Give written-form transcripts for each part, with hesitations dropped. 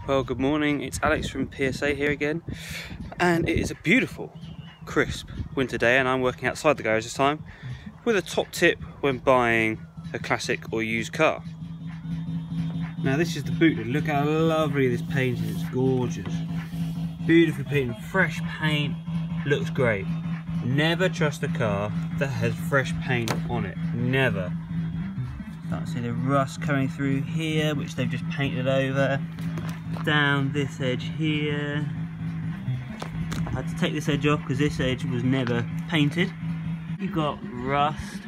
Well, good morning, it's Alex from PSA here again, and it is a beautiful, crisp winter day, and I'm working outside the garage this time with a top tip when buying a classic or used car. Now this is the boot lid. Look how lovely this paint is, it's gorgeous. Beautifully painted, fresh paint, looks great. Never trust a car that has fresh paint on it, never. Start to see the rust coming through here, which they've just painted over. Down this edge here. I had to take this edge off because this edge was never painted. You've got rust,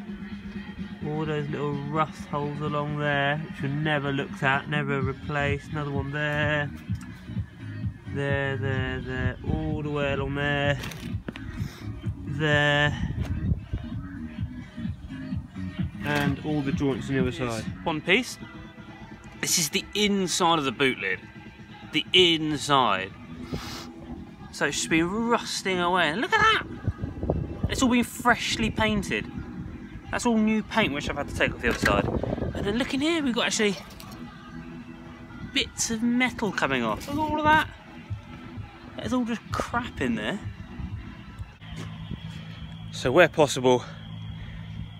all those little rust holes along there, which were never looked at, never replaced. Another one there, there, all the way along there, and all the joints on the other side. One piece. This is the inside of the boot lid. The inside. So it's just been rusting away. And look at that! It's all been freshly painted. That's all new paint which I've had to take off the other side. And then look in here, we've got actually bits of metal coming off. Look at all of that. There's all just crap in there. So where possible,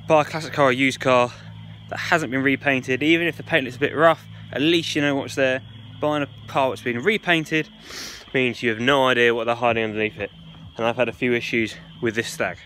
buy a classic car or used car that hasn't been repainted. Even if the paint looks a bit rough, at least you know what's there. Buying a car that's been repainted means you have no idea what they're hiding underneath it. And I've had a few issues with this stag.